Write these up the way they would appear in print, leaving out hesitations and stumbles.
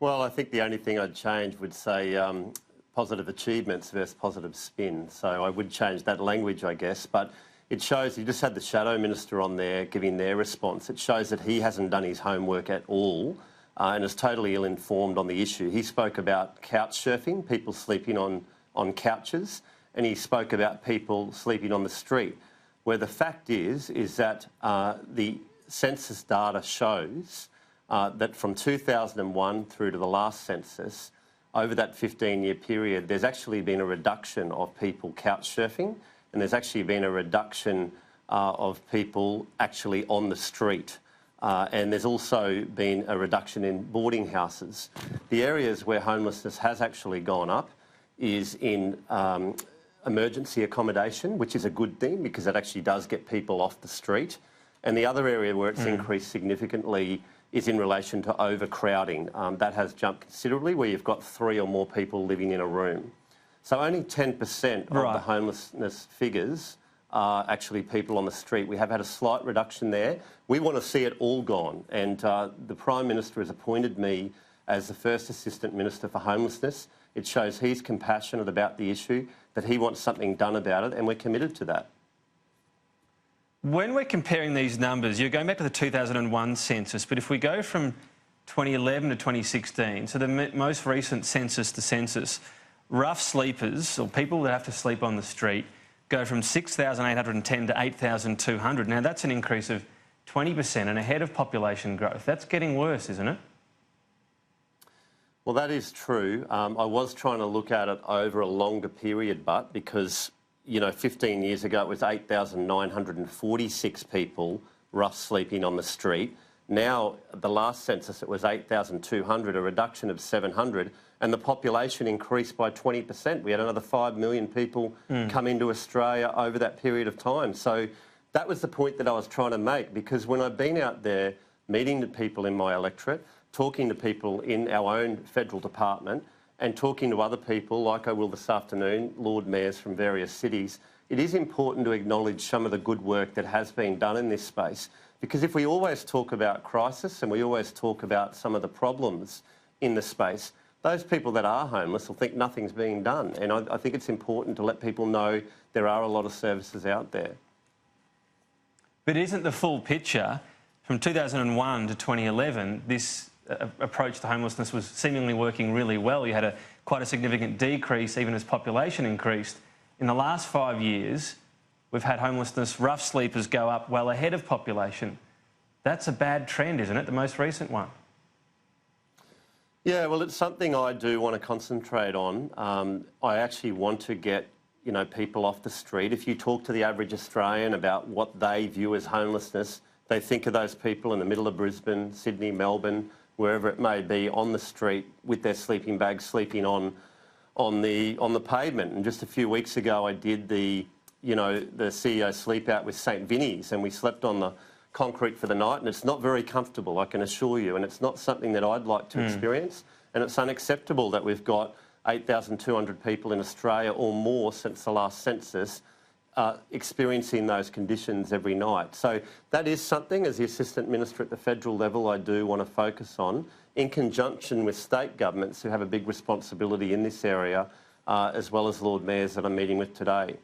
Well, I think the only thing I'd change would say positive achievements versus positive spin. So I would change that language, I guess. But it shows, you just had the Shadow Minister on there giving their response. It shows that he hasn't done his homework at all and is totally ill-informed on the issue. He spoke about couch surfing, people sleeping on couches, and he spoke about people sleeping on the street, where the fact is that the census data shows that from 2001 through to the last census, over that 15-year period, there's actually been a reduction of people couch surfing, and there's actually been a reduction of people actually on the street. And there's also been a reduction in boarding houses. The areas where homelessness has actually gone up is in emergency accommodation, which is a good thing because it actually does get people off the street. And the other area where it's increased significantly is in relation to overcrowding. That has jumped considerably, where you've got 3 or more people living in a room. So only 10% of the homelessness figures are actually people on the street. We have had a slight reduction there. We want to see it all gone. And the Prime Minister has appointed me as the first Assistant Minister for Homelessness. It shows he's compassionate about the issue, that he wants something done about it, and we're committed to that. When we're comparing these numbers, you're going back to the 2001 census, but if we go from 2011 to 2016, so the most recent census to census, rough sleepers, or people that have to sleep on the street, go from 6,810 to 8,200. Now, that's an increase of 20% and ahead of population growth. That's getting worse, isn't it? Well, that is true. I was trying to look at it over a longer period, but because, you know, 15 years ago it was 8,946 people rough sleeping on the street. Now, the last census, it was 8,200, a reduction of 700, and the population increased by 20%. We had another 5 million people come into Australia over that period of time. So that was the point that I was trying to make, because when I've been out there meeting the people in my electorate, talking to people in our own federal department and talking to other people, like I will this afternoon, Lord Mayors from various cities, it is important to acknowledge some of the good work that has been done in this space. Because if we always talk about crisis and we always talk about some of the problems in the space, those people that are homeless will think nothing's being done. And I think it's important to let people know there are a lot of services out there. But isn't the full picture, from 2001 to 2011, this approach to homelessness was seemingly working really well? You had quite a significant decrease even as population increased. In the last 5 years, we've had homelessness, rough sleepers go up well ahead of population. That's a bad trend, isn't it, the most recent one? Yeah, well, it's something I do want to concentrate on. I actually want to get, you know, people off the street. If you talk to the average Australian about what they view as homelessness, they think of those people in the middle of Brisbane, Sydney, Melbourne, wherever it may be, on the street with their sleeping bags, sleeping on the pavement. And just a few weeks ago, I did the CEO sleep out with St Vinny's, and we slept on the concrete for the night, and it's not very comfortable, I can assure you, and it's not something that I'd like to experience, and it's unacceptable that we've got 8,200 people in Australia or more since the last census experiencing those conditions every night. So that is something, as the Assistant Minister at the federal level, I do want to focus on, in conjunction with state governments who have a big responsibility in this area, as well as Lord Mayors that I'm meeting with today.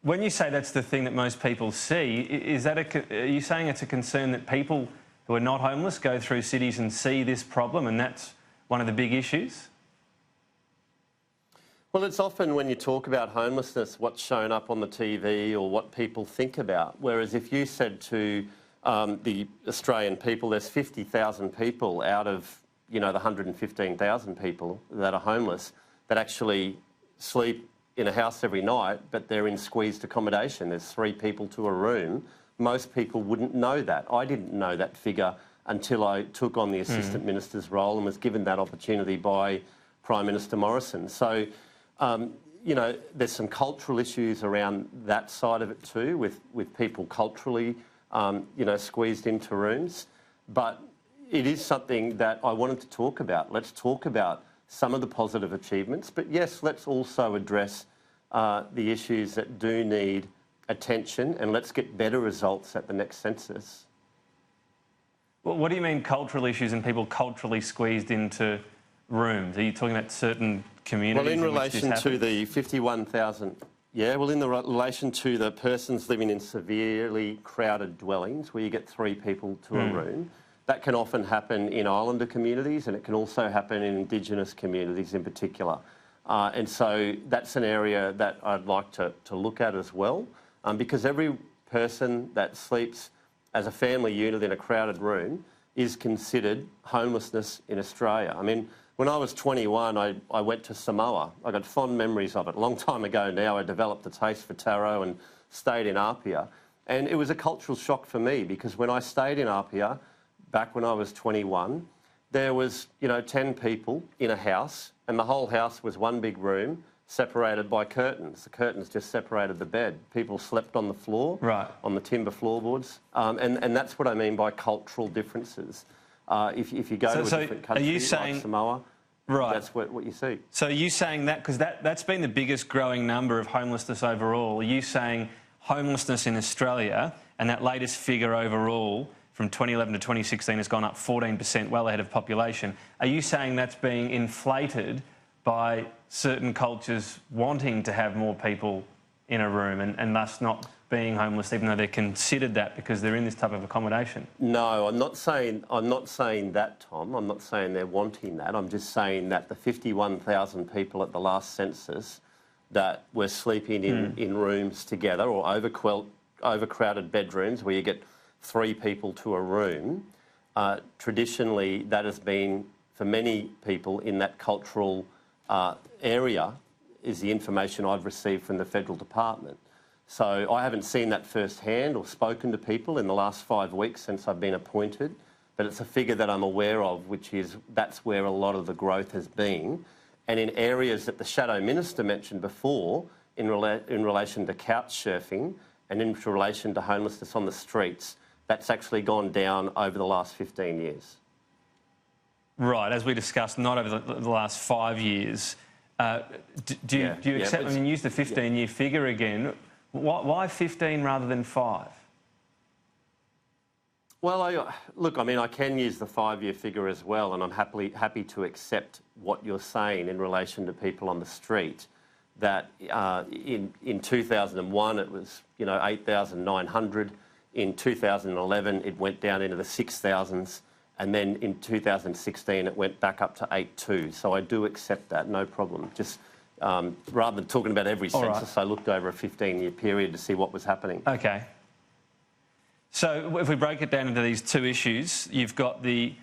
When you say that's the thing that most people see, are you saying it's a concern that people who are not homeless go through cities and see this problem, and that's one of the big issues? Well, it's often when you talk about homelessness, what's shown up on the TV or what people think about. Whereas if you said to the Australian people, there's 50,000 people out of, you know, the 115,000 people that are homeless that actually sleep in a house every night, but they're in squeezed accommodation. There's 3 people to a room. Most people wouldn't know that. I didn't know that figure until I took on the Assistant Minister's role and was given that opportunity by Prime Minister Morrison. So, you know, there's some cultural issues around that side of it too, with people culturally, you know, squeezed into rooms. But it is something that I wanted to talk about. Let's talk about some of the positive achievements, but yes, let's also address the issues that do need attention, and let's get better results at the next census. What do you mean cultural issues and people culturally squeezed into rooms? Are you talking about certain communities? Well, in relation to the 51,000... Yeah, well, in relation to the persons living in severely crowded dwellings where you get 3 people to a room, that can often happen in islander communities, and it can also happen in Indigenous communities in particular. And so that's an area that I'd like to look at as well, because every person that sleeps as a family unit in a crowded room is considered homelessness in Australia. I mean, when I was 21, I went to Samoa. I got fond memories of it. A long time ago now, I developed a taste for taro and stayed in Apia. And it was a cultural shock for me because when I stayed in Apia, back when I was 21, there was, 10 people in a house, and the whole house was one big room separated by curtains. The curtains just separated the bed. People slept on the floor, on the timber floorboards. And that's what I mean by cultural differences. If you go to a different country like Samoa, that's what you see. So are you saying that, because that's been the biggest growing number of homelessness overall, are you saying homelessness in Australia, and that latest figure overall from 2011 to 2016 has gone up 14%, well ahead of population, are you saying that's being inflated by certain cultures wanting to have more people in a room and thus not being homeless, even though they're considered that because they're in this type of accommodation? No, I'm not saying that, Tom. I'm not saying they're wanting that. I'm just saying that the 51,000 people at the last census that were sleeping in rooms together, or overcrowded bedrooms where you get 3 people to a room, traditionally that has been, for many people in that cultural area, is the information I've received from the federal department. So I haven't seen that firsthand or spoken to people in the last 5 weeks since I've been appointed, but it's a figure that I'm aware of, which is that's where a lot of the growth has been. And in areas that the Shadow Minister mentioned before, in relation to couch surfing and in relation to homelessness on the streets, that's actually gone down over the last 15 years. Right, as we discussed, not over the last 5 years. Do you accept, I mean, use the 15-year figure again. Why 15 rather than 5? Well, look, I mean, I can use the 5-year figure as well, and I'm happy to accept what you're saying in relation to people on the street, that in 2001 it was, 8,900. In 2011 it went down into the 6,000s, and then in 2016 it went back up to 8.2. So I do accept that, no problem. Just rather than talking about every census, I looked over a 15-year period to see what was happening. Okay. So if we break it down into these 2 issues, you've got the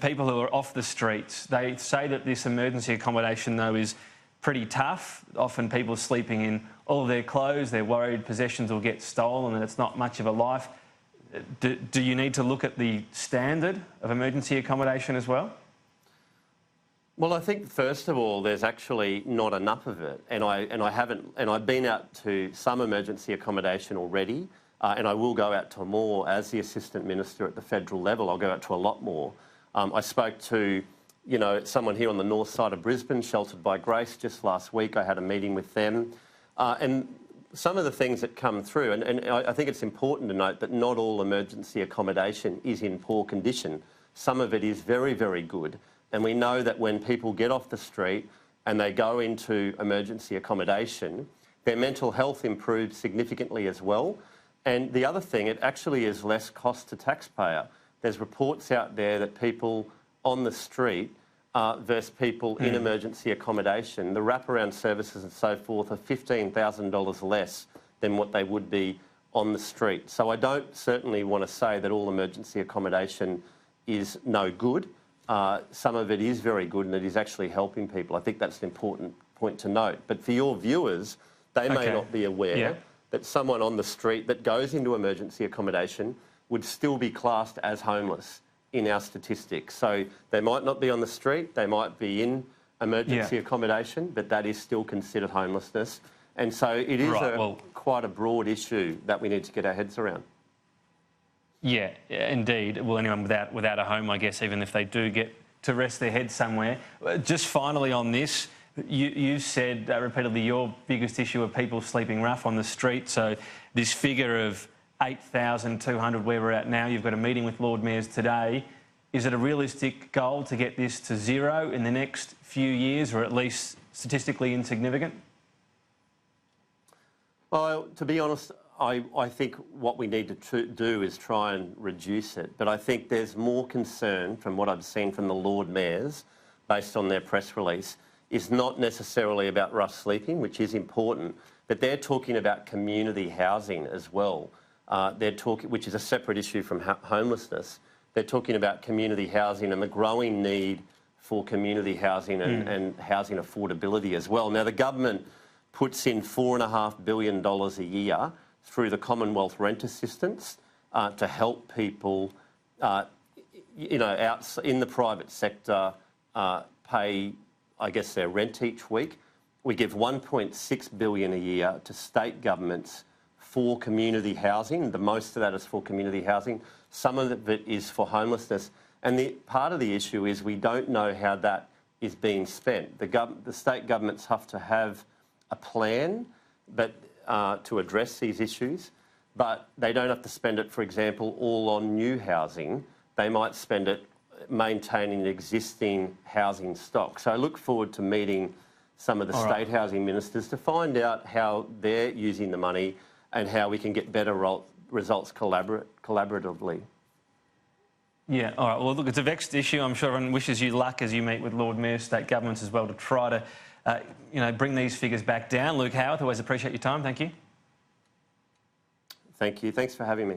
people who are off the streets. They say that this emergency accommodation, though, is pretty tough. Often people sleeping in all of their clothes, they're worried possessions will get stolen and it's not much of a life. Do you need to look at the standard of emergency accommodation as well? Well, I think first of all, there's actually not enough of it, and I've been out to some emergency accommodation already, and I will go out to more as the Assistant Minister at the federal level. I'll go out to a lot more. I spoke to, someone here on the north side of Brisbane, Sheltered by Grace, just last week. I had a meeting with them, and some of the things that come through, and I think it's important to note that not all emergency accommodation is in poor condition. Some of it is very, very good. And we know that when people get off the street and they go into emergency accommodation, their mental health improves significantly as well. And the other thing, it actually is less cost to taxpayer. There's reports out there that people on the street versus people in emergency accommodation, the wraparound services and so forth are $15,000 less than what they would be on the street. So I don't certainly want to say that all emergency accommodation is no good. Some of it is very good and it is actually helping people. I think that's an important point to note. But for your viewers, they may not be aware that someone on the street that goes into emergency accommodation would still be classed as homeless in our statistics. So they might not be on the street, they might be in emergency accommodation, but that is still considered homelessness. And so it is quite a broad issue that we need to get our heads around. Yeah, indeed. Well, anyone without a home, I guess, even if they do get to rest their head somewhere. Just finally on this, you've said repeatedly your biggest issue of people sleeping rough on the street. So this figure of 8,200 where we're at now. You've got a meeting with Lord Mayors today. Is it a realistic goal to get this to zero in the next few years, or at least statistically insignificant? Well, to be honest, I think what we need to do is try and reduce it. But I think there's more concern from what I've seen from the Lord Mayors, based on their press release, is not necessarily about rough sleeping, which is important, but they're talking about community housing as well. Which is a separate issue from homelessness. They're talking about community housing and the growing need for community housing and housing affordability as well. Now, the government puts in $4.5 billion a year through the Commonwealth Rent Assistance to help people, out in the private sector, pay, I guess, their rent each week. We give $1.6 billion a year to state governments for community housing. The most of that is for community housing. Some of it is for homelessness. And part of the issue is we don't know how that is being spent. The state governments have to have a plan to address these issues, but they don't have to spend it, for example, all on new housing. They might spend it maintaining existing housing stock. So I look forward to meeting some of the state housing ministers to find out how they're using the money and how we can get better results collaboratively. Yeah, all right. Well, look, it's a vexed issue. I'm sure everyone wishes you luck as you meet with Lord Mayor, state governments as well, to try to, bring these figures back down. Luke Howarth, always appreciate your time. Thank you. Thank you. Thanks for having me.